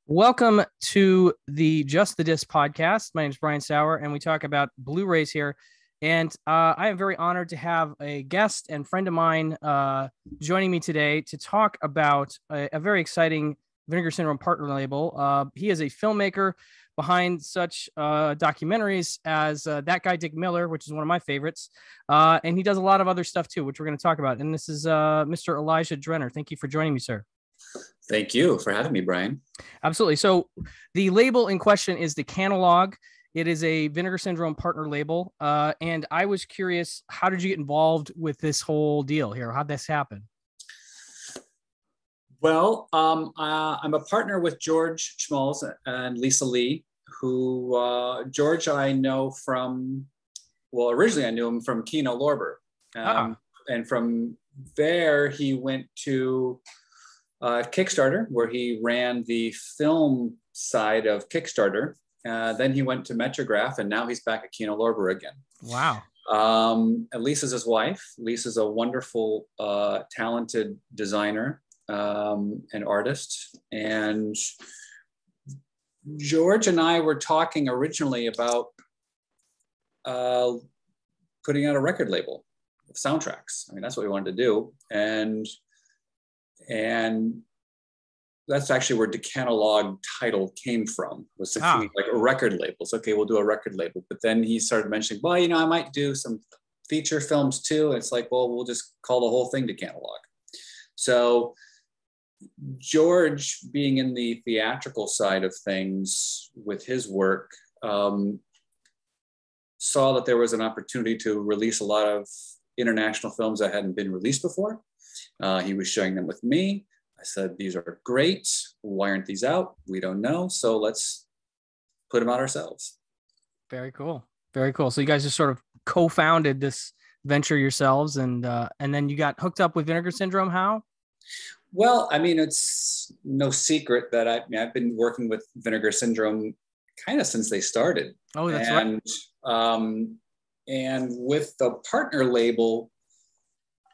Welcome to the Just the Disc podcast. My name is Brian Sauer, and we talk about Blu-rays here. And I am very honored to have a guest and friend of mine joining me today to talk about a very exciting Vinegar Syndrome partner label. He is a filmmaker behind such documentaries as That Guy Dick Miller, which is one of my favorites. And he does a lot of other stuff too, which we're going to talk about. And this is Mr. Elijah Drenner. Thank you for joining me, sir. Thank you for having me, Brian. Absolutely. So the label in question is the Canalog. It is a Vinegar Syndrome partner label. And I was curious, how did you get involved with this whole deal here? How'd this happen? Well, I'm a partner with George Schmalz and Lisa Lee, who George I know from, well, originally I knew him from Kino Lorber. And from there, he went to Kickstarter, where he ran the film side of Kickstarter. Then he went to Metrograph, and now he's back at Kino Lorber again. Wow. And Lisa's his wife. Lisa's a wonderful, talented designer and artist. And George and I were talking originally about putting out a record label of soundtracks. I mean, that's what we wanted to do. And that's actually where the Canalog title came from, was like a record label. So, okay, we'll do a record label. But then he started mentioning, well, I might do some feature films too. And it's like, well, we'll just call the whole thing the Canalog. So George, being in the theatrical side of things with his work, saw that there was an opportunity to release a lot of international films that hadn't been released before. He was sharing them with me. I said, these are great. Why aren't these out? We don't know. So let's put them out ourselves. Very cool. Very cool. So you guys just sort of co-founded this venture yourselves, and then you got hooked up with Vinegar Syndrome. How? Well, I mean, it's no secret that I've been working with Vinegar Syndrome kind of since they started. Oh, that's right. And with the partner label,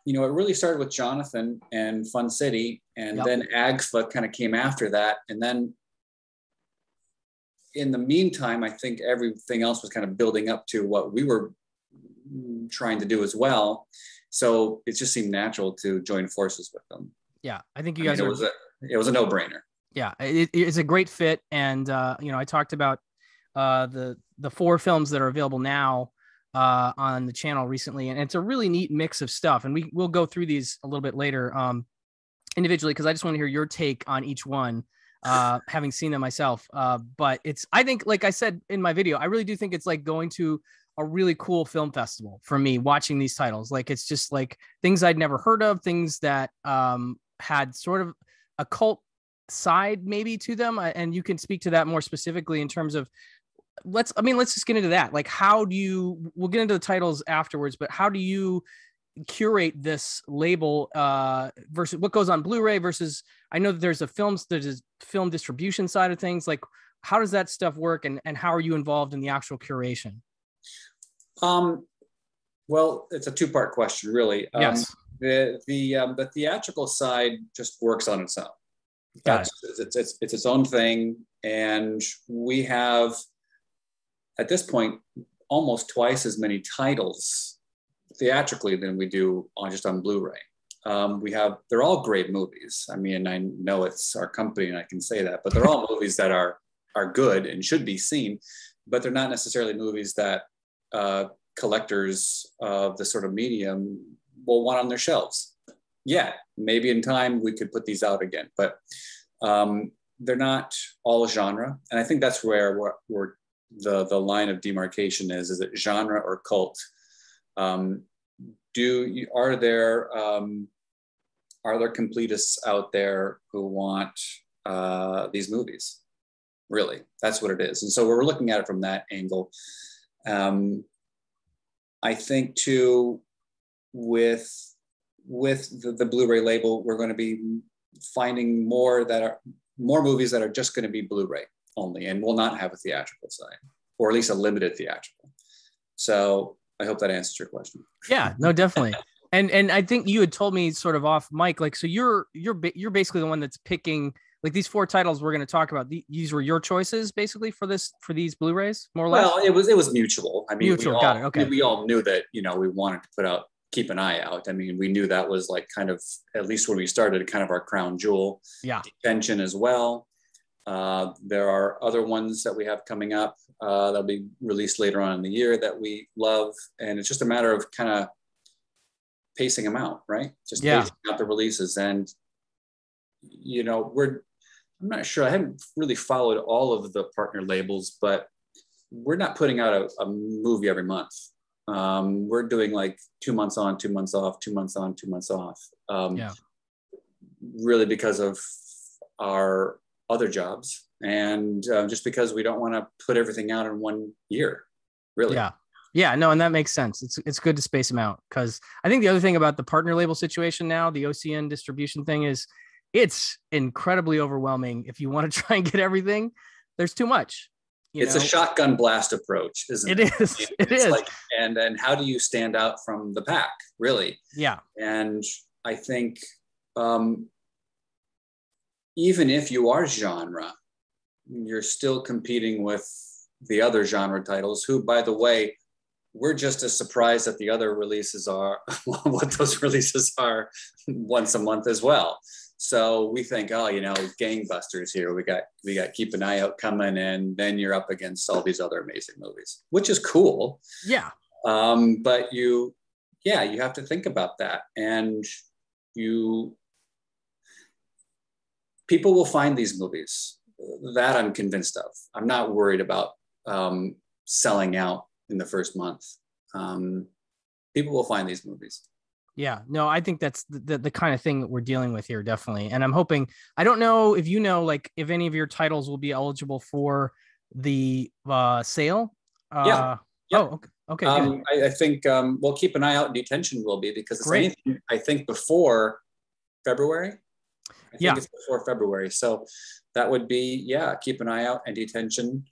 it really started with Jonathan and Fun City, and then AGFA kind of came after that. And then in the meantime, I think everything else was kind of building up to what we were trying to do as well. So it just seemed natural to join forces with them. Yeah, I think you guys it was a no-brainer. Yeah, it's a great fit. And, I talked about the 4 films that are available now on the channel recently, and it's a really neat mix of stuff, and we'll go through these a little bit later individually, because I just want to hear your take on each one, having seen them myself. But I think, like I said in my video, I really do think it's like going to a really cool film festival for me, watching these titles. Like, it's just like things I'd never heard of, things that had sort of a cult side maybe to them, and you can speak to that more specifically in terms of let's just get into that. Like, we'll get into the titles afterwards, but how do you curate this label versus what goes on Blu-ray versus, I know that there's a film distribution side of things. Like, how does that stuff work, and how are you involved in the actual curation? Well, it's a 2-part question, really. Yes. The theatrical side just works on its own. It's its own thing. And we have, at this point, almost twice as many titles theatrically than we do on Blu-ray. They're all great movies. I mean, I know it's our company and I can say that, but they're all movies that are good and should be seen, but they're not necessarily movies that collectors of the sort of medium will want on their shelves. Yeah, maybe in time we could put these out again, but they're not all genre. And I think that's where the line of demarcation is it genre or cult? Are there completists out there who want these movies? Really, that's what it is. And so we're looking at it from that angle. I think too, with the Blu-ray label, we're going to be finding more movies that are just going to be Blu-ray only, and will not have a theatrical side, or at least a limited theatrical. So I hope that answers your question. Yeah, no, definitely. And I think you had told me sort of off mic, like, so you're basically the one that's picking like these four titles we're going to talk about. These were your choices basically for these Blu-rays, more or less. Well, it was mutual. I mean, mutual. Got it. Okay. We all knew that, we wanted to put out Keep an Eye Out. I mean, we knew that was like kind of, at least when we started, kind of our crown jewel. Yeah. Detention as well. There are other ones that we have coming up that'll be released later on in the year that we love, and it's just a matter of kind of pacing them out, right? Just pacing out the releases. And I'm not sure, I haven't really followed all of the partner labels, but we're not putting out a movie every month. We're doing like 2 months on, 2 months off, 2 months on, 2 months off. Really because of our other jobs, and just because we don't want to put everything out in 1 year, really. Yeah, no, and that makes sense. It's good to space them out, because I think the other thing about the partner label situation now, the OCN distribution thing, is it's incredibly overwhelming. If you want to try and get everything, there's too much. It's a shotgun blast approach, isn't it? It is. It is. Like, and how do you stand out from the pack, really? Yeah. And I think even if you are genre, you're still competing with the other genre titles, who, by the way, we're just as surprised that the other releases are, what those releases are once a month as well. So we think, gangbusters here. We got Keep an Eye Out coming, and then you're up against all these other amazing movies, which is cool. Yeah. But you have to think about that, and people will find these movies. That I'm convinced of. I'm not worried about selling out in the first month. People will find these movies. Yeah, no, I think that's the kind of thing that we're dealing with here, definitely. And I'm hoping, I don't know if like if any of your titles will be eligible for the sale. Yeah. Oh, okay. Good. I think we'll Keep an Eye Out. Detention will be, because it's anything, I think, before February. I think it's before February. So that would be, Keep an Eye Out and Detention.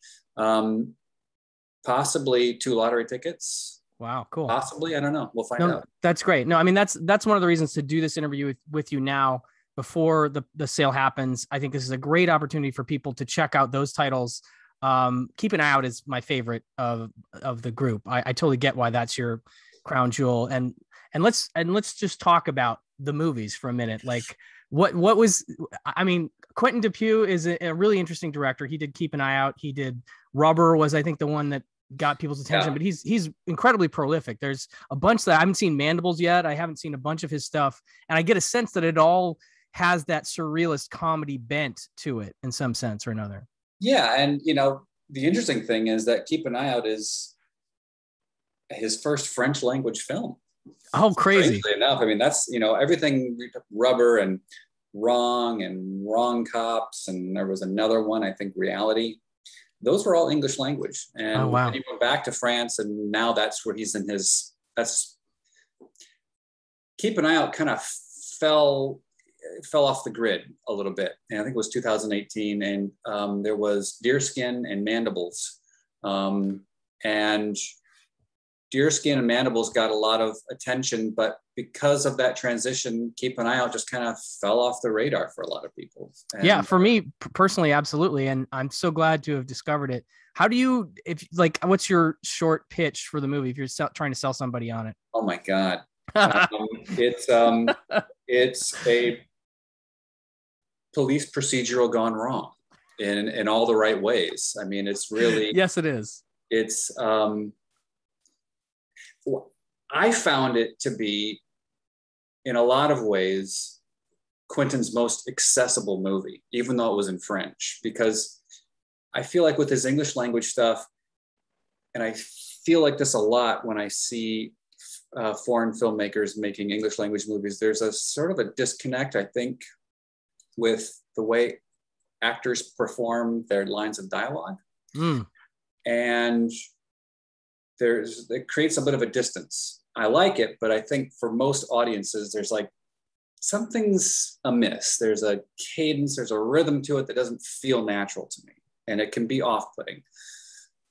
Possibly 2 lottery tickets. Wow, cool. Possibly, I don't know. We'll find out. That's great. No, I mean, that's one of the reasons to do this interview with you now before the sale happens. I think this is a great opportunity for people to check out those titles. Keep an Eye Out is my favorite of the group. I totally get why that's your crown jewel. And let's just talk about the movies for a minute. Like, what was, I mean, Quentin Dupieux is a really interesting director. He did Keep an Eye Out. He did Rubber, was I think the one that got people's attention, but he's incredibly prolific. There's a bunch that I haven't seen. Mandibles yet. I haven't seen a bunch of his stuff, and I get a sense that it all has that surrealist comedy bent to it in some sense or another. Yeah, and the interesting thing is that Keep an Eye Out is his first French language film. Oh, crazy! Strangely enough, I mean, that's everything. Rubber and Wrong Cops, and there was another one, I think, Reality. Those were all English language. And then he went back to France, and now that's where he's in Keep an Eye Out kind of fell off the grid a little bit. And I think it was 2018. And there was Deerskin and Mandibles. And Deerskin and Mandibles got a lot of attention, but because of that transition, Keep an Eye Out just kind of fell off the radar for a lot of people. And for me personally, absolutely. And I'm so glad to have discovered it. How do you, what's your short pitch for the movie if you're trying to sell somebody on it? Oh my God. It's a police procedural gone wrong in all the right ways. I mean, it's really, yes, it is. It's, I found it to be, in a lot of ways, Quentin's most accessible movie, even though it was in French, because I feel like with his English language stuff, and I feel like this a lot when I see foreign filmmakers making English language movies, there's a sort of a disconnect, I think, with the way actors perform their lines of dialogue. And it creates a bit of a distance. I like it, but I think for most audiences, there's like something's amiss. There's a cadence, there's a rhythm to it that doesn't feel natural to me, and it can be off-putting.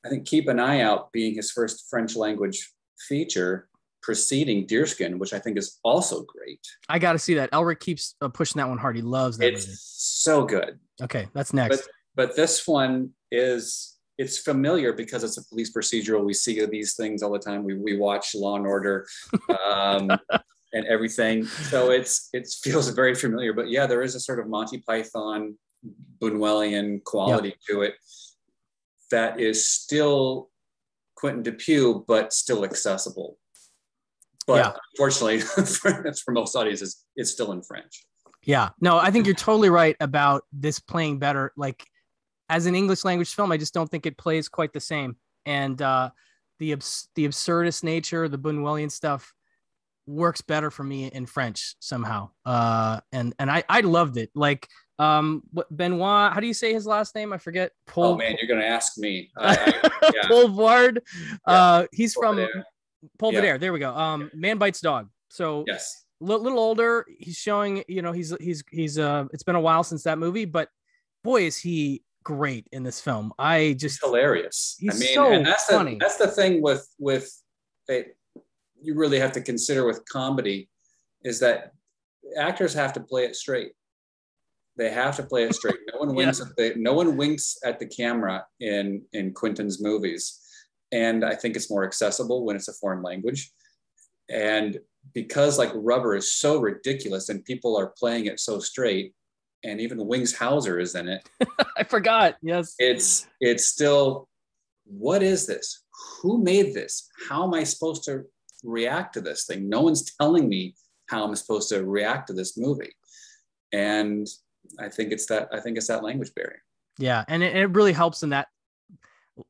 I think Keep an Eye Out, being his first French language feature, preceding Deerskin, which I think is also great. I got to see that. Elric keeps pushing that one hard. He loves that movie. So good. Okay, that's next. But this one it's familiar because it's a police procedural. We see these things all the time. We watch Law and Order and everything. So it feels very familiar. But yeah, there is a sort of Monty Python, Buñuelian quality to it that is still Quentin Dupieux, but still accessible. But unfortunately, for most audiences, it's still in French. Yeah, no, I think you're totally right about this playing better. Like as an English language film, I just don't think it plays quite the same. And the absurdist nature, the Buñuelian stuff works better for me in French somehow. And I loved it. Like Benoit, how do you say his last name? I forget. Oh man, you're gonna ask me. Paul Vard. He's from Paul Vedere. There we go. Man Bites Dog. So yes. Little older. He's showing, he's it's been a while since that movie, but boy, is he great in this film. He's hilarious. He's so funny. That's the thing with it, you really have to consider with comedy is that actors have to play it straight. They have to play it straight. No one winks no one winks at the camera in Quentin's movies. And I think it's more accessible when it's a foreign language. And because like Rubber is so ridiculous and people are playing it so straight, and even Wings Hauser is in it. I forgot. Yes. It's still, what is this? Who made this? How am I supposed to react to this thing? No one's telling me how I'm supposed to react to this movie. And I think it's that language barrier. Yeah. And it really helps in that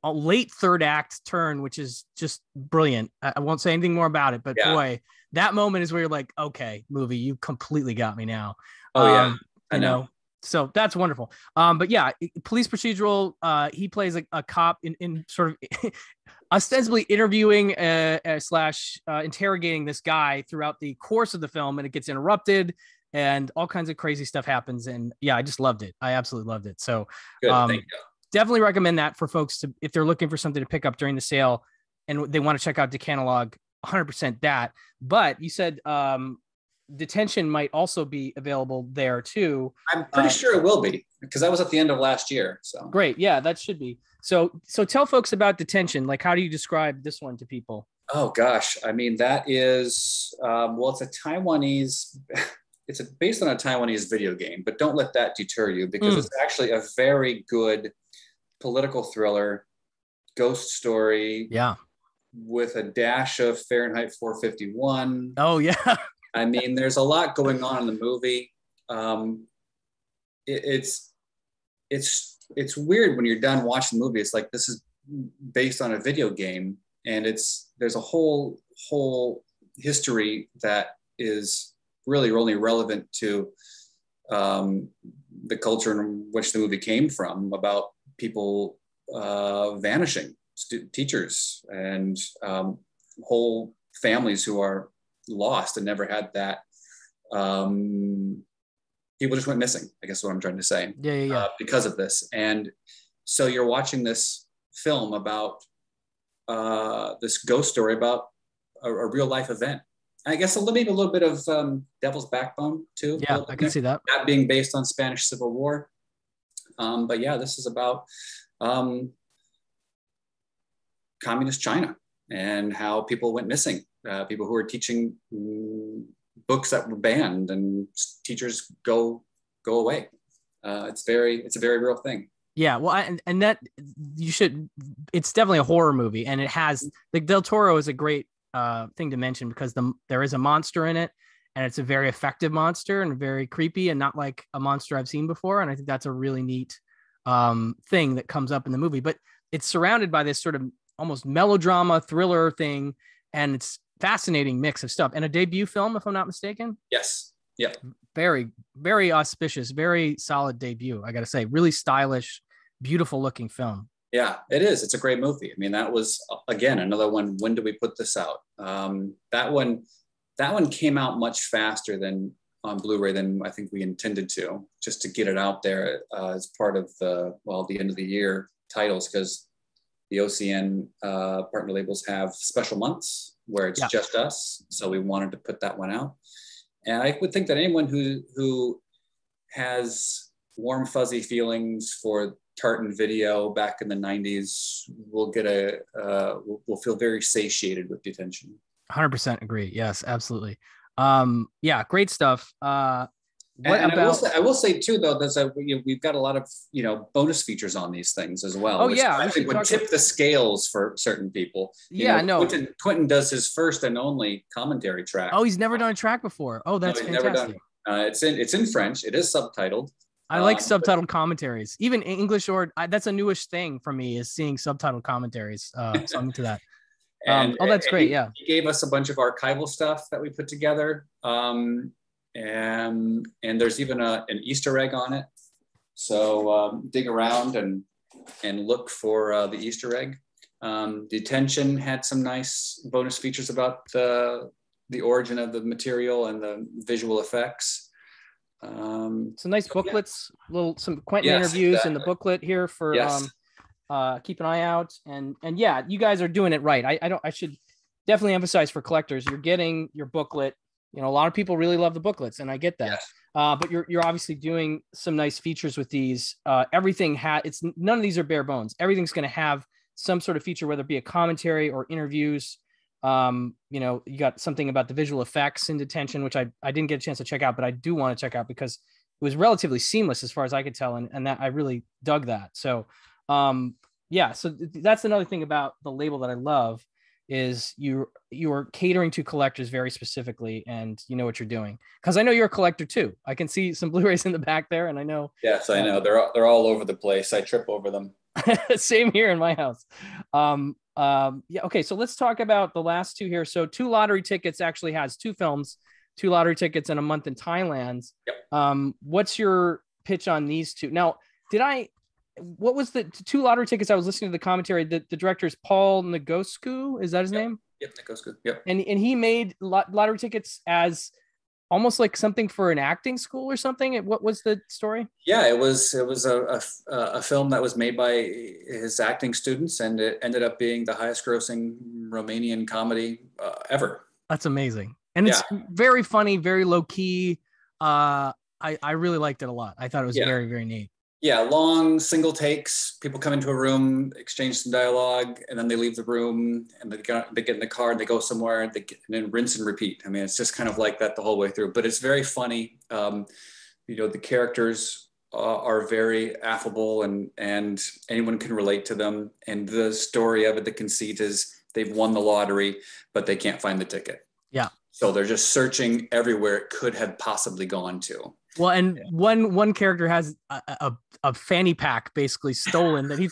a late third act turn, which is just brilliant. I won't say anything more about it, but boy, that moment is where you're like, okay, movie, you completely got me now. Oh I know. So that's wonderful. But yeah, police procedural. He plays a cop in sort of ostensibly interviewing slash interrogating this guy throughout the course of the film, and it gets interrupted, and all kinds of crazy stuff happens. And yeah, I just loved it. I absolutely loved it. So good, thank you. Definitely recommend that for folks if they're looking for something to pick up during the sale, and they want to check out Decanologue. 100% that. But you said Detention might also be available there too. I'm pretty sure it will be, because that was at the end of last year. So great. Yeah, that should be. So tell folks about Detention. Like, how do you describe this one to people? Oh gosh. I mean, that is, it's a Taiwanese, it's based on a Taiwanese video game, but don't let that deter you, because it's actually a very good political thriller, ghost story. Yeah. With a dash of Fahrenheit 451. Oh yeah. I mean, there's a lot going on in the movie. It's weird when you're done watching the movie. It's like, this is based on a video game, and there's a whole history that is really only relevant to the culture in which the movie came from, about people vanishing, teachers and whole families who are lost and never had that. People just went missing, I guess is what I'm trying to say. Yeah. Because of this. And so you're watching this film about this ghost story about a real life event. I guess maybe a little bit of Devil's Backbone too. Yeah, I can see that. That being based on Spanish Civil War. But yeah, this is about communist China and how people went missing. People who were teaching books that were banned, and teachers go away. It's a very real thing. Yeah, well, and that it's definitely a horror movie, and it has, like, Del Toro is a great thing to mention, because there is a monster in it, and it's a very effective monster and very creepy, and not like a monster I've seen before. And I think that's a really neat thing that comes up in the movie. But it's surrounded by this sort of almost melodrama thriller thing, and it's fascinating mix of stuff, and a debut film, if I'm not mistaken. Yes. Yeah. Very, very auspicious, very solid debut. I got to say, really stylish, beautiful looking film. Yeah, it is. It's a great movie. I mean, that was, again, another one. When did we put this out? That one came out much faster than on Blu-ray than I think we intended to, just to get it out there as part of the end of the year titles, because the OCN partner labels have special months, where it's just us. So we wanted to put that one out. And I would think that anyone who has warm, fuzzy feelings for tartan video back in the 90s will get will feel very satiated with Detention. 100% agree. Yes, absolutely. Yeah, great stuff. I will say too, though, that we've got a lot of bonus features on these things as well. Oh yeah, I think would tip the scales for certain people. Quentin does his first and only commentary track. Oh, he's never done a track before. Oh, that's fantastic. It's in French. It is subtitled. I like subtitled commentaries, even English, or that's a newish thing for me, is seeing subtitled commentaries. So I'm into that. That's great. He gave us a bunch of archival stuff that we put together. And there's even an Easter egg on it. So dig around and look for the Easter egg. Detention had some nice bonus features about the origin of the material and the visual effects. Some nice booklets, some Quentin interviews in the booklet here for keep an eye out. And yeah, you guys are doing it right. I should definitely emphasize for collectors, you're getting your booklet. A lot of people really love the booklets, and I get that. Yes. But you're obviously doing some nice features with these. Everything none of these are bare bones. Everything's going to have some sort of feature, whether it be a commentary or interviews. You got something about the visual effects in Detention, which I didn't get a chance to check out, but I do want to check out because it was relatively seamless as far as I could tell, and that I really dug that. So, so that's another thing about the label that I love. Is you are catering to collectors very specifically, and you know what you're doing, because I know you're a collector too. I can see some Blu-rays in the back there, and I know. Yes, I know they're all over the place. I trip over them. Same here in my house. Okay, so let's talk about the last two here. So 2 Lottery Tickets actually has 2 films, 2 lottery tickets, and A Month in Thailand. Yep. What's your pitch on these two? Now, what was the 2 Lottery Tickets? I was listening to the commentary. The director is Paul Nagoscu. Is that his name? Yep, Nagoscu. Yep. And he made Lottery Tickets as almost like something for an acting school or something. What was the story? Yeah, it was a film that was made by his acting students, and it ended up being the highest grossing Romanian comedy ever. That's amazing. And it's very funny, very low key. I really liked it a lot. I thought it was very, very neat. Yeah, long single takes. People come into a room, exchange some dialogue, and then they leave the room, and they get in the car and they go somewhere, and then rinse and repeat. I mean, it's just kind of like that the whole way through. But it's very funny. The characters are very affable, and anyone can relate to them. And the story of it, the conceit is they've won the lottery, but they can't find the ticket. Yeah. So they're just searching everywhere it could have possibly gone to. Well, and one character has a fanny pack basically stolen that he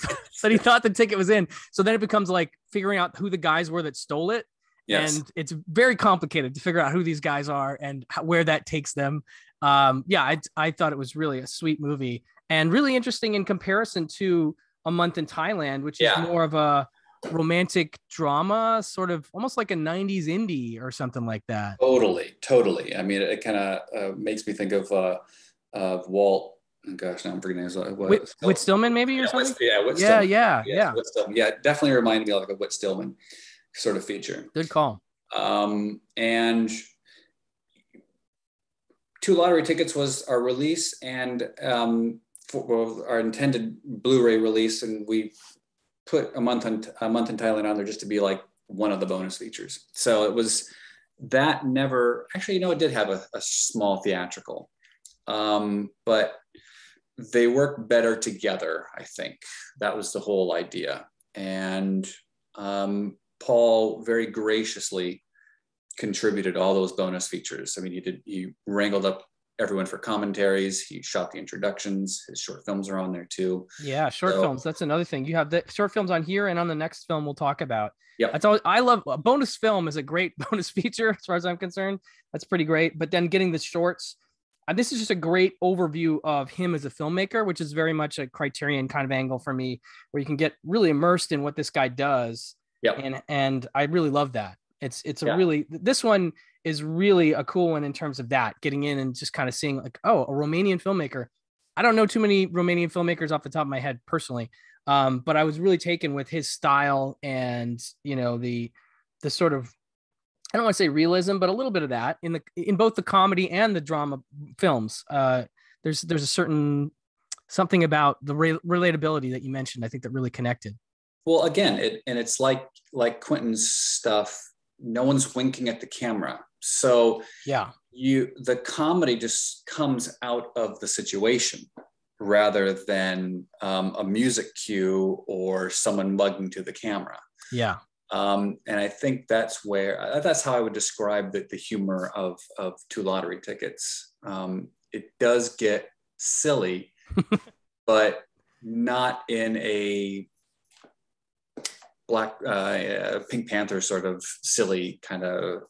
thought the ticket was in. So then it becomes like figuring out who the guys were that stole it. Yes. And it's very complicated to figure out who these guys are and where that takes them. I thought it was really a sweet movie and really interesting in comparison to A Month in Thailand, which is more of a romantic drama, sort of almost like a 90s indie or something like that. Totally. I mean, it kind of makes me think of Walt. Gosh, now I'm forgetting his Whit Stillman, maybe, or something. Whit Stillman. Yeah. Whit Stillman. Yeah, definitely reminded me of like a Whit Stillman sort of feature. Good call. And 2 Lottery Tickets was our release, and for our intended Blu-ray release, and we put a month in Thailand on there just to be like one of the bonus features. So it was that never actually, it did have a small theatrical, but they work better together. I think that was the whole idea. And Paul very graciously contributed all those bonus features. I mean, he wrangled up everyone for commentaries. He shot the introductions. His short films are on there too. Yeah, films. That's another thing. You have the short films on here, and on the next film we'll talk about. Yeah, I love a bonus film is a great bonus feature as far as I'm concerned. That's pretty great. But then getting the shorts, this is just a great overview of him as a filmmaker, which is very much a Criterion kind of angle for me, where you can get really immersed in what this guy does. Yeah, and I really love that. This one is really a cool one in terms of that, getting in and just kind of seeing like, a Romanian filmmaker. I don't know too many Romanian filmmakers off the top of my head personally, but I was really taken with his style and, the sort of I don't want to say realism, but a little bit of that in both the comedy and the drama films. There's a certain something about the relatability that you mentioned. I think that really connected. Well, again, it's like Quentin's stuff. No one's winking at the camera, so Yeah. the comedy just comes out of the situation rather than a music cue or someone mugging to the camera. Yeah. And I think that's how I would describe the humor of Two Lottery Tickets. It does get silly, but not in a Pink Panther sort of silly kind of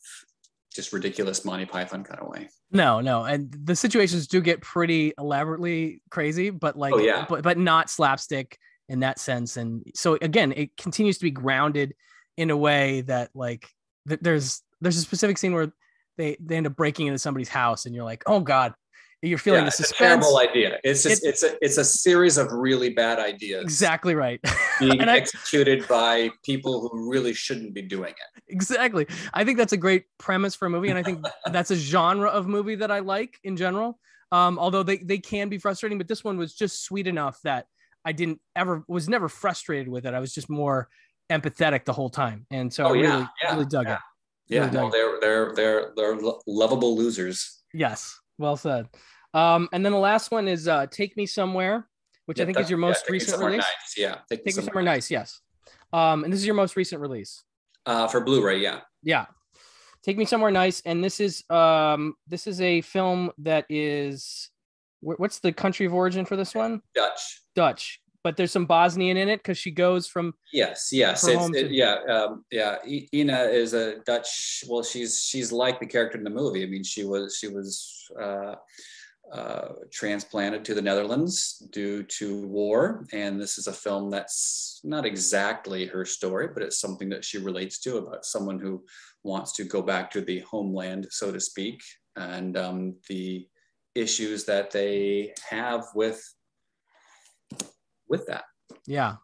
just ridiculous Monty Python kind of way. No, and the situations do get pretty elaborately crazy, but like, oh, yeah. but not slapstick in that sense. And so again, it continues to be grounded in a way that like there's a specific scene where they end up breaking into somebody's house, and you're like, oh God, you're feeling the suspense. It's a terrible idea. It's just it's a series of really bad ideas. Exactly right. Being executed by people who really shouldn't be doing it. Exactly. I think that's a great premise for a movie, and I think that's a genre of movie that I like in general. Although they can be frustrating, but this one was just sweet enough that I was never frustrated with it. I was just more empathetic the whole time, and so I really dug it. Yeah, no, they're lovable losers. Yes, well said. And then the last one is Take Me Somewhere, which I think is your most recent release. Nice. Yeah, Take Me Somewhere Nice. Yes. And this is your most recent release. For Blu-ray, yeah. Yeah. Take Me Somewhere Nice, and this is a film that is, what's the country of origin for this one? Dutch. But there's some Bosnian in it because she goes from Ina is a Dutch. Well, she's like the character in the movie. I mean, she was transplanted to the Netherlands due to war, and this is a film that's not exactly her story, but it's something that she relates to, about someone who wants to go back to the homeland, so to speak, and the issues that they have with that. Yeah.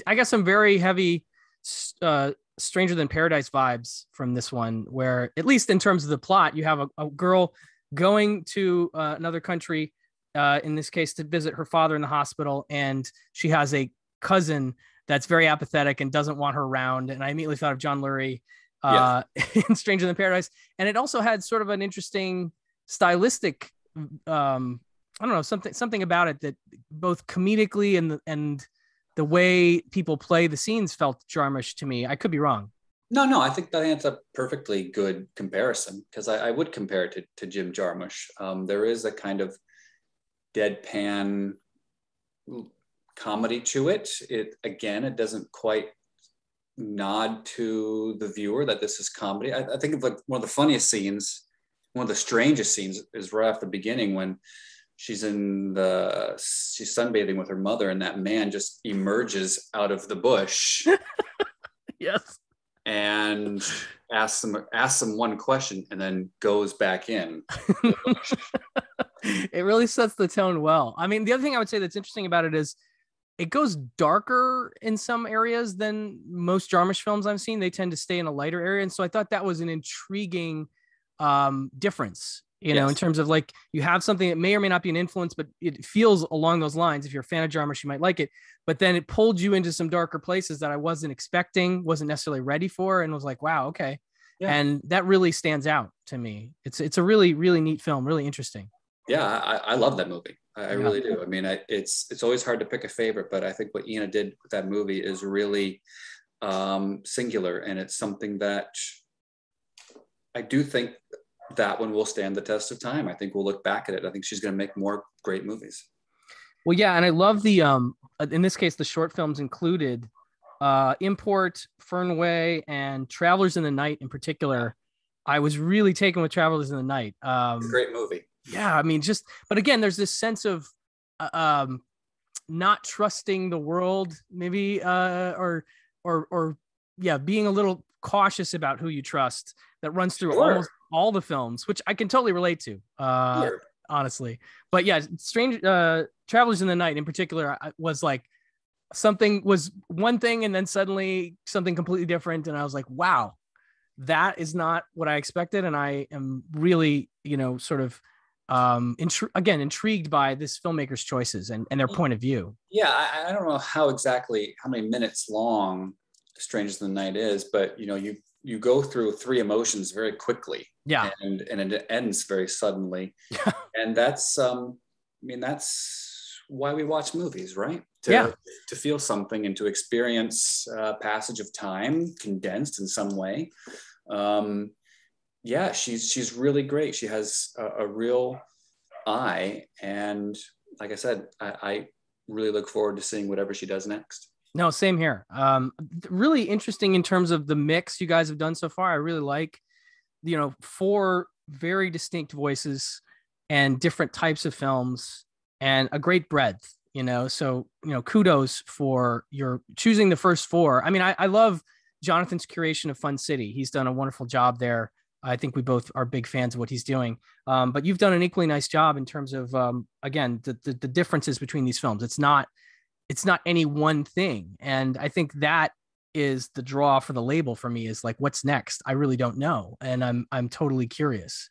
I got some very heavy Stranger Than Paradise vibes from this one, where at least in terms of the plot, you have a girl going to another country, in this case to visit her father in the hospital, and she has a cousin that's very apathetic and doesn't want her around. And I immediately thought of John Lurie in Stranger Than Paradise. And it also had sort of an interesting stylistic I don't know, something about it that both comedically and the way people play the scenes felt Jarmusch to me. I could be wrong. No, I think that's a perfectly good comparison, because I would compare it to Jim Jarmusch. There is a kind of deadpan comedy to it. It doesn't quite nod to the viewer that this is comedy. I think of like one of the funniest scenes, one of the strangest scenes is right off the beginning when she's sunbathing with her mother, and that man just emerges out of the bush. Yes. And asks them one question and then goes back in. It really sets the tone well. I mean, the other thing I would say that's interesting about it is it goes darker in some areas than most Jarmusch films I've seen. They tend to stay in a lighter area. And so I thought that was an intriguing difference, in terms of like, you have something that may or may not be an influence, but it feels along those lines. If you're a fan of Jarmusch, you might like it, but then it pulled you into some darker places that I wasn't expecting, wasn't necessarily ready for, and was like, wow, okay. Yeah. And that really stands out to me. It's a really, really neat film, really interesting. Yeah, I love that movie. I really do. I mean, it's always hard to pick a favorite, but I think what Ina did with that movie is really singular, and it's something that I do think that one will stand the test of time. I think we'll look back at it. I think she's going to make more great movies. Well, yeah, and I love the in this case the short films included Import, Fernway, and Travelers in the Night in particular. I was really taken with Travelers in the Night. It's a great movie. Yeah, I mean, but again, there's this sense of not trusting the world, maybe, or being a little cautious about who you trust, that runs through almost all the films, which I can totally relate to, honestly. But yeah, Travelers in the Night in particular was like, something was one thing and then suddenly something completely different, and I was like, wow, that is not what I expected. And I am really, sort of, intrigued by this filmmaker's choices and their point of view. Yeah, I don't know how many minutes long Strangers in the Night is, but you go through three emotions very quickly. Yeah. And it ends very suddenly. And that's that's why we watch movies, right? To feel something and to experience passage of time condensed in some way. She's really great. She has a real eye, and like I said, I really look forward to seeing whatever she does next. No, same here. Really interesting in terms of the mix you guys have done so far. I really like, four very distinct voices and different types of films and a great breadth, so, kudos for your choosing the first four. I mean, I love Jonathan's curation of Fun City. He's done a wonderful job there. I think we both are big fans of what he's doing. But you've done an equally nice job in terms of, again, the differences between these films. It's not any one thing. And I think that is the draw for the label for me, is like, what's next? I really don't know. And I'm totally curious,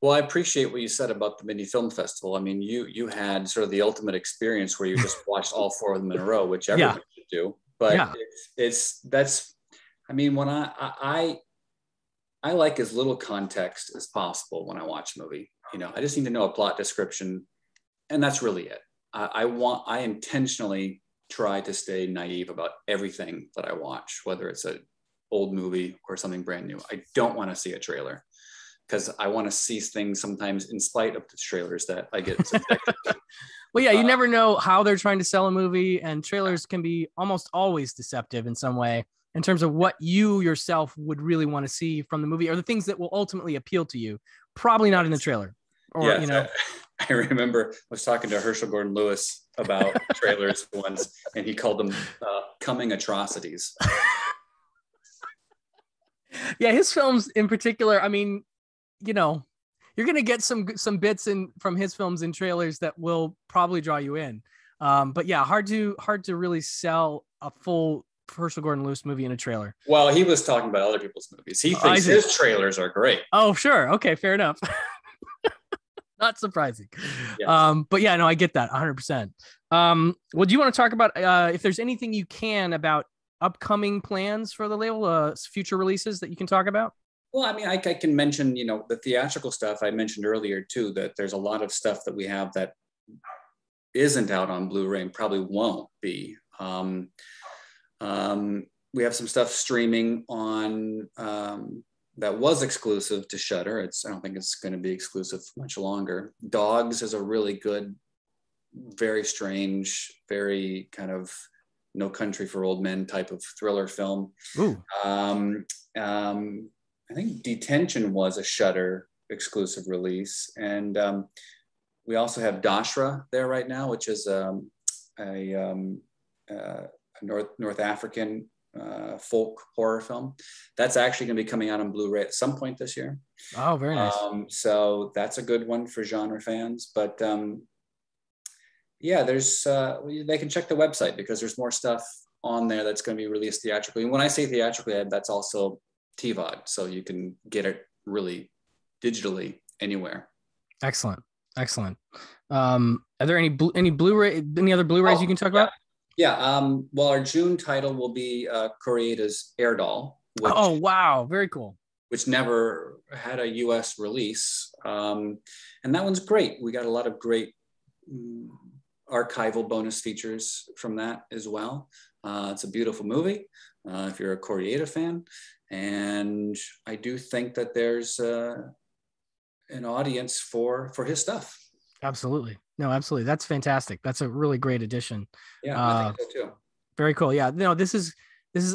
Well, I appreciate what you said about the Mini Film Festival. I mean, you had sort of the ultimate experience where you just watched all four of them in a row, which everyone should do. But when I like as little context as possible when I watch a movie. I just need to know a plot description, and that's really it. I intentionally try to stay naive about everything that I watch, whether it's an old movie or something brand new. I don't want to see a trailer, because I want to see things sometimes in spite of the trailers that I get subjected to. Well, yeah, you never know how they're trying to sell a movie, and trailers can be almost always deceptive in some way in terms of what you yourself would really want to see from the movie, or the things that will ultimately appeal to you. Probably not in the trailer. Or, I remember I was talking to Herschel Gordon Lewis about trailers once, and he called them coming atrocities. Yeah, his films in particular, I mean, you're going to get some bits from his films in trailers that will probably draw you in. But yeah, hard to really sell a full Herschel Gordon Lewis movie in a trailer. Well, he was talking about other people's movies. He thinks his trailers are great. Oh, sure. Okay, fair enough. Not surprising. Yes. But yeah, no, I get that 100%. Well, do you want to talk about if there's anything you can about upcoming plans for the label, future releases that you can talk about? Well, I mean, I can mention, the theatrical stuff I mentioned earlier too, that there's a lot of stuff that we have that isn't out on Blu-ray and probably won't be. We have some stuff streaming on that was exclusive to Shudder. I don't think it's going to be exclusive much longer. Dogs is a really good, very strange, very kind of No Country for Old Men type of thriller film. Ooh. I think Detention was a Shudder exclusive release. And we also have Dashra there right now, which is a North African folk horror film. That's actually going to be coming out on Blu-ray at some point this year. Oh, very nice. So that's a good one for genre fans. But there's they can check the website, because there's more stuff on there that's going to be released theatrically. And when I say theatrically, that's also TVOD, so you can get it really digitally anywhere. Excellent. Are there any Blu-ray, any other Blu-rays you can talk about? Yeah. Well, our June title will be Koreeda's Air Doll. Oh, wow. Very cool. Which never had a US release. And that one's great. We got a lot of great archival bonus features from that as well. It's a beautiful movie if you're a Koreeda fan. And I do think that there's an audience for his stuff. Absolutely. No, absolutely. That's fantastic. That's a really great addition. Yeah, I think so too. Very cool. Yeah. No, this is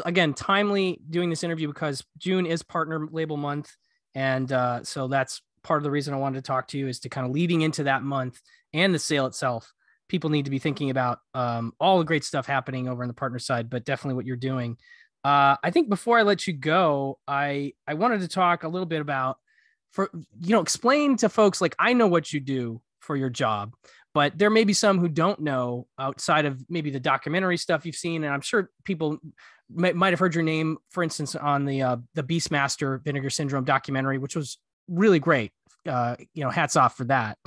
again timely doing this interview because June is partner label month. And so that's part of the reason I wanted to talk to you, is to kind of leading into that month and the sale itself. People need to be thinking about all the great stuff happening over on the partner side, but definitely what you're doing. I think before I let you go, I wanted to talk a little bit about, explain to folks, like, I know what you do for your job, but there may be some who don't know outside of maybe the documentary stuff you've seen. And I'm sure people might have heard your name, for instance, on the Beastmaster Vinegar Syndrome documentary, which was really great. Hats off for that.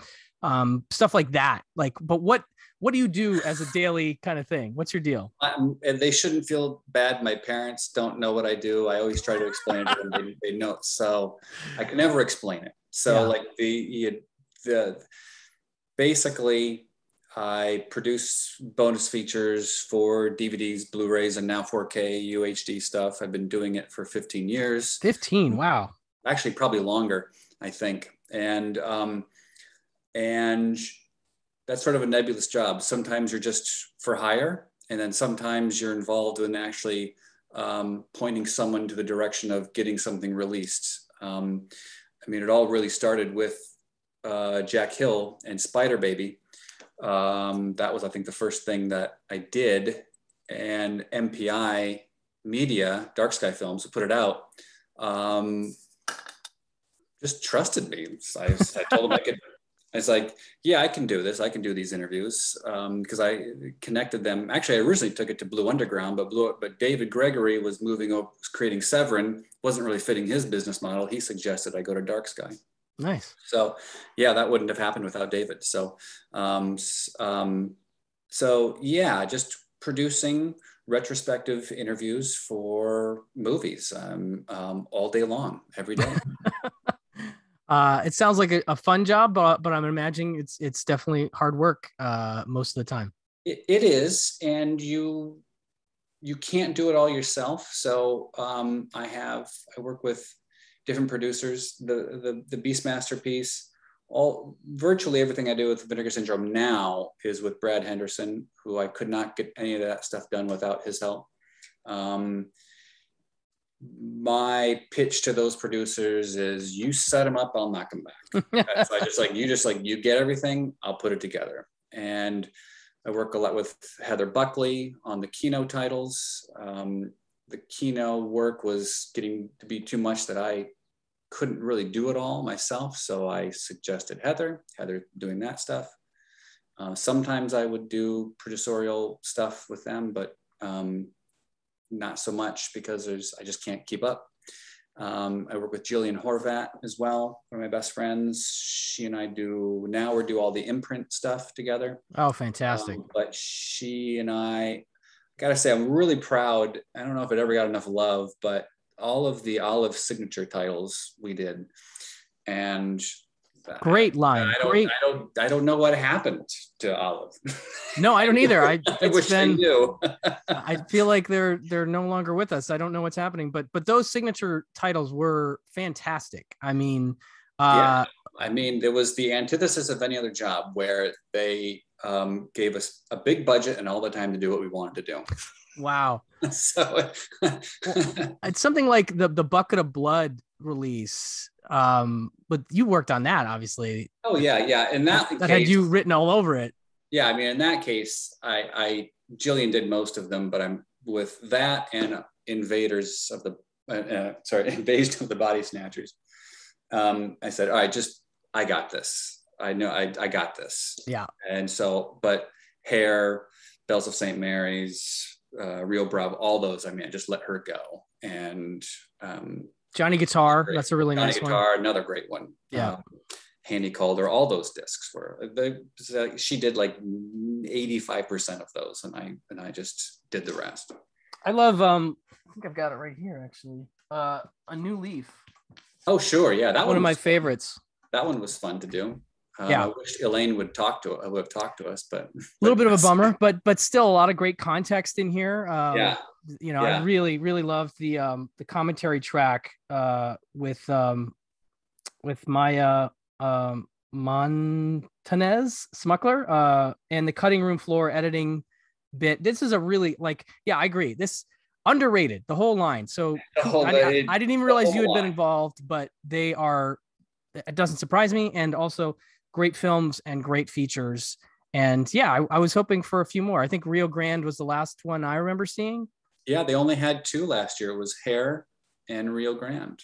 Stuff like that. Like, but what do you do as a daily kind of thing? What's your deal? And they shouldn't feel bad. My parents don't know what I do. I always try to explain it to them. They know. So I can never explain it. So like basically I produce bonus features for DVDs, Blu-rays, and now 4K UHD stuff. I've been doing it for 15 years. 15. Wow. Actually, probably longer, I think. And that's sort of a nebulous job. Sometimes you're just for hire, and then sometimes you're involved in actually pointing someone to the direction of getting something released. It all really started with Jack Hill and Spider Baby. That was, I think, the first thing that I did. And MPI Media, Dark Sky Films, who put it out, just trusted me. I told them I could. It's like, yeah, I can do this. I can do these interviews because I connected them. Actually, I originally took it to Blue Underground, but David Gregory was creating Severin, wasn't really fitting his business model. He suggested I go to Dark Sky. Nice. So yeah, that wouldn't have happened without David. So just producing retrospective interviews for movies all day long, every day. It sounds like a fun job, but I'm imagining it's definitely hard work most of the time. It is, and you can't do it all yourself. So I work with different producers. The Beastmaster piece, virtually everything I do with Vinegar Syndrome now is with Brad Henderson, who I could not get any of that stuff done without his help. My pitch to those producers is, you set them up, I'll knock them back. So you get everything, I'll put it together. And I work a lot with Heather Buckley on the Kino titles. The Kino work was getting to be too much that I couldn't really do it all myself. So I suggested Heather doing that stuff. Sometimes I would do producerial stuff with them, but not so much because I just can't keep up. I work with Jillian Horvat as well, one of my best friends. She and I do all the imprint stuff together. Oh, fantastic. But she and I gotta say, I'm really proud. I don't know if it ever got enough love, but all of the Olive signature titles we did. And great line. I don't know what happened to Olive. No, I don't either. I wish I knew. I feel like they're no longer with us. I don't know what's happening, but those signature titles were fantastic. There was the antithesis of any other job, where they gave us a big budget and all the time to do what we wanted to do. Wow. So it's something like the Bucket of Blood release. But you worked on that, obviously. Oh yeah. And that case, had you written all over it. Yeah, in that case, Jillian did most of them, but I'm with that and Invasion of the Body Snatchers. I said, all right, I got this. I know I got this. Yeah. And so, but Hair, Bells of St. Mary's, Rio Bravo, all those, I just let her go. And Johnny Guitar, that's a really nice Guitar, one. another great one. Yeah. Handy Calder, all those discs she did like 85% of those, and I just did the rest. I love I think I've got it right here actually. A New Leaf. Oh sure, yeah, that one of my favorites. That one was fun to do. I wish Elaine would have talked to us, but a little bit of a bummer, but still a lot of great context in here. I really, really loved the commentary track with Maya Montanez Smuckler and the cutting room floor editing bit. This is a really I agree. This underrated, the whole line. So I didn't even realize you had been involved, but it doesn't surprise me. And also great films and great features. And I was hoping for a few more. I think Rio Grande was the last one I remember seeing. Yeah, they only had 2 last year. It was Hair and Rio Grande.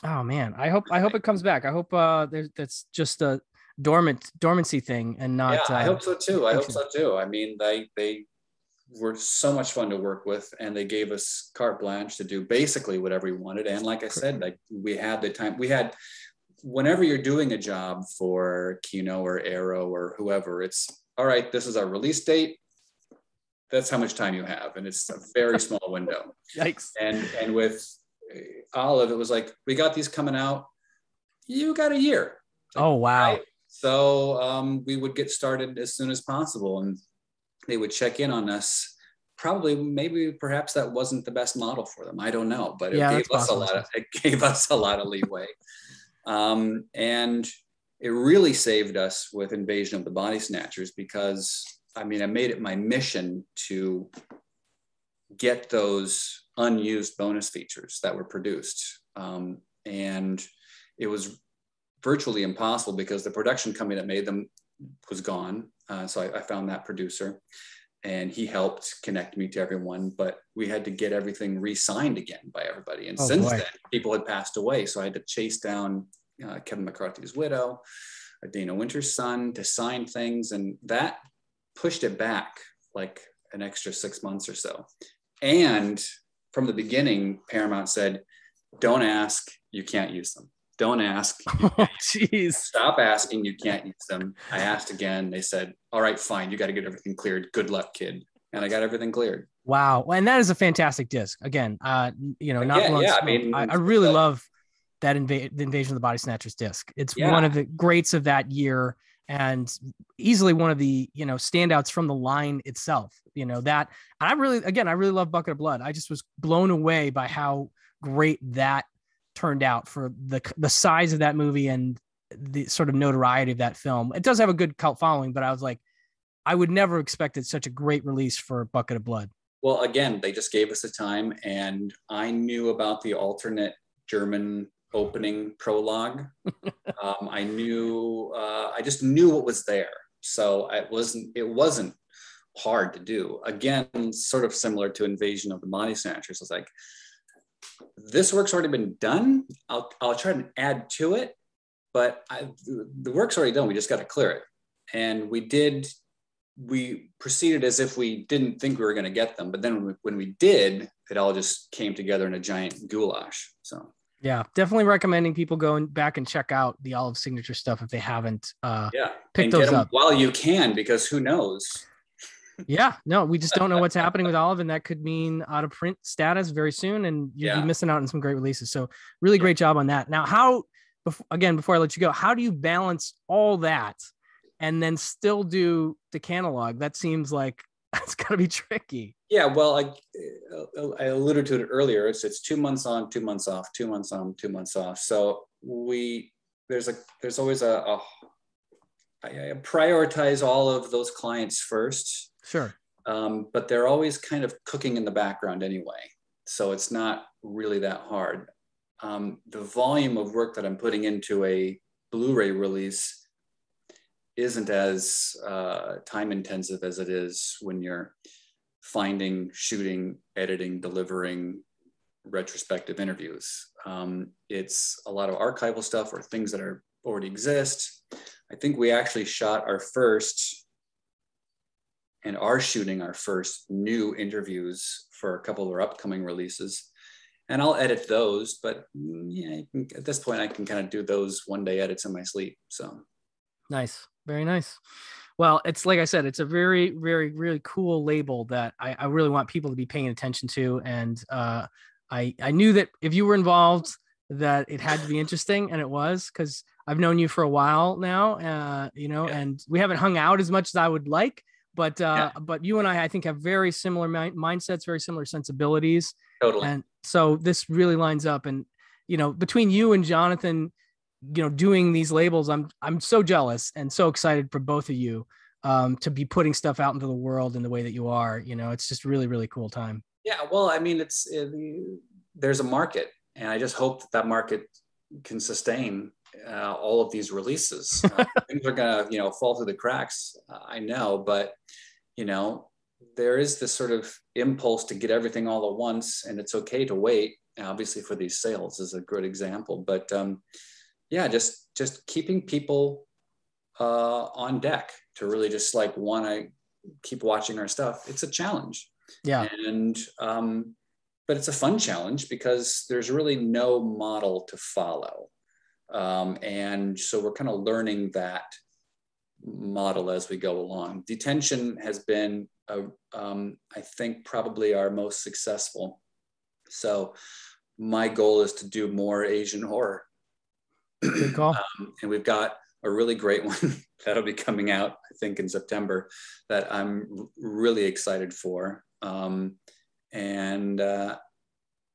Oh man, I hope it comes back. I hope that's just a dormancy thing and not. Yeah, I hope so too. I hope extinction. so too. I mean, they were so much fun to work with, and they gave us carte blanche to do basically whatever we wanted. And like I said, like we had the time. We had, whenever you're doing a job for Kino or Arrow or whoever, it's all right. This is our release date. That's how much time you have, and it's a very small window. Yikes. And with Olive, it was like, we got these coming out. You got a year. Like, Oh wow. right? So we would get started as soon as possible, and they would check in on us. Probably, maybe, perhaps that wasn't the best model for them. I don't know, but Yeah, it gave us a lot of leeway, and it really saved us with Invasion of the Body Snatchers, because I mean, I made it my mission to get those unused bonus features that were produced, and it was virtually impossible because the production company that made them was gone. So I found that producer, and he helped connect me to everyone, but we had to get everything re-signed again by everybody. And since then, people had passed away. So I had to chase down Kevin McCarthy's widow, Dana Winter's son, to sign things. And that pushed it back like an extra 6 months or so. And from the beginning, Paramount said, don't ask, you can't use them. Don't ask. Oh, jeez. Stop asking. You can't use them. I asked again. They said, all right, fine. You got to get everything cleared. Good luck, kid. And I got everything cleared. Wow. And that is a fantastic disc. Again, you know, not yeah, yeah. I mean, I really love that the Invasion of the Body Snatchers disc. It's one of the greats of that year, and easily one of the, you know, standouts from the line itself. You know, that, and I really love Bucket of Blood. I just was blown away by how great that turned out for the size of that movie and the sort of notoriety of that film. It does have a good cult following, but I was like, I would never expected such a great release for Bucket of Blood. Well, again, they just gave us the time, and I knew about the alternate German opening prologue. I just knew what was there. So it wasn't hard to do. Again, sort of similar to Invasion of the Body Snatchers. I was like, this work's already been done. I'll try to add to it, but the work's already done. We just got to clear it. And we proceeded as if we didn't think we were going to get them. But then when we did, it all just came together in a giant goulash. So yeah, definitely recommending people going back and check out the Olive Signature stuff if they haven't picked those up while you can, because who knows? Yeah, no, we just don't know what's happening with Olive, and that could mean out of print status very soon, and you'd be missing out on some great releases. So really great job on that. Now, before I let you go, how do you balance all that and then still do the catalog? That seems like it's got to be tricky. Yeah, well, I alluded to it earlier. It's 2 months on, 2 months off, 2 months on, 2 months off. So there's always I prioritize all of those clients first. Sure. But they're always kind of cooking in the background anyway. So it's not really that hard. The volume of work that I'm putting into a Blu-ray release isn't as time intensive as it is when you're finding, shooting, editing, delivering retrospective interviews. It's a lot of archival stuff or things that already exist. I think we actually shot our first and are shooting our first new interviews for a couple of our upcoming releases. And I'll edit those, but yeah, at this point I can kind of do those one day edits in my sleep. So nice. Very nice. Well, it's like I said, it's a very, very, really cool label that I really want people to be paying attention to. And I knew that if you were involved, that it had to be interesting, and it was, because I've known you for a while now, and we haven't hung out as much as I would like, but you and I think have very similar mindsets, very similar sensibilities. Totally. And so this really lines up. And, between you and Jonathan, doing these labels, I'm so jealous and so excited for both of you to be putting stuff out into the world in the way that you are. It's just really, really cool time. Yeah. Well, I mean, there's a market, and I just hope that market can sustain all of these releases. Things are gonna, fall through the cracks. I know, but there is this sort of impulse to get everything all at once, and it's okay to wait. Obviously, for these sales is a good example, but just keeping people on deck to really just like want to keep watching our stuff. It's a challenge. Yeah. And, but it's a fun challenge because there's really no model to follow. And so we're kind of learning that model as we go along. Detention has been, I think, probably our most successful. So my goal is to do more Asian horror. Good call. And we've got a really great one that'll be coming out, I think, in September that I'm really excited for.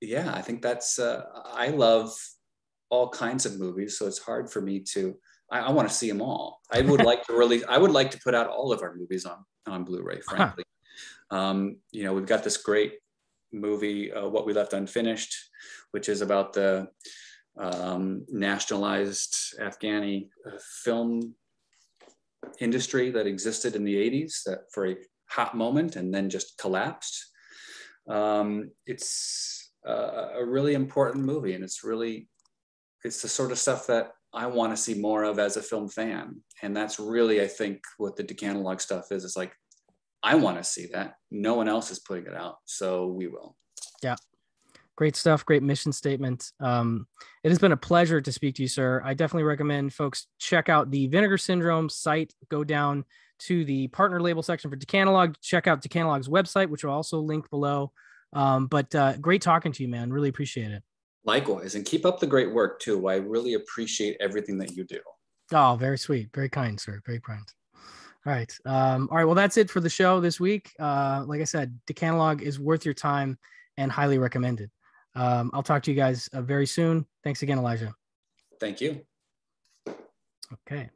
Yeah, I think that's, I love all kinds of movies, so it's hard for me to, I want to see them all. I would like to put out all of our movies on Blu-ray, frankly. You know, we've got this great movie, What We Left Unfinished, which is about the nationalized Afghani film industry that existed in the 80s that for a hot moment and then just collapsed. It's a really important movie, and it's the sort of stuff that I want to see more of as a film fan. And that's really, I think, what the Decanalog stuff is. It's like, I want to see that. No one else is putting it out, so we will. Yeah. Great stuff. Great mission statement. It has been a pleasure to speak to you, sir. I definitely recommend folks check out the Vinegar Syndrome site. Go down to the partner label section for Decanalog. Check out Decanalog's website, which will also link below. But great talking to you, man. Really appreciate it. Likewise, and keep up the great work too. I really appreciate everything that you do. Oh, very sweet. Very kind, sir. Very kind. All right. All right. Well, that's it for the show this week. Like I said, Decanalog is worth your time and highly recommended. I'll talk to you guys very soon. Thanks again, Elijah. Thank you. Okay.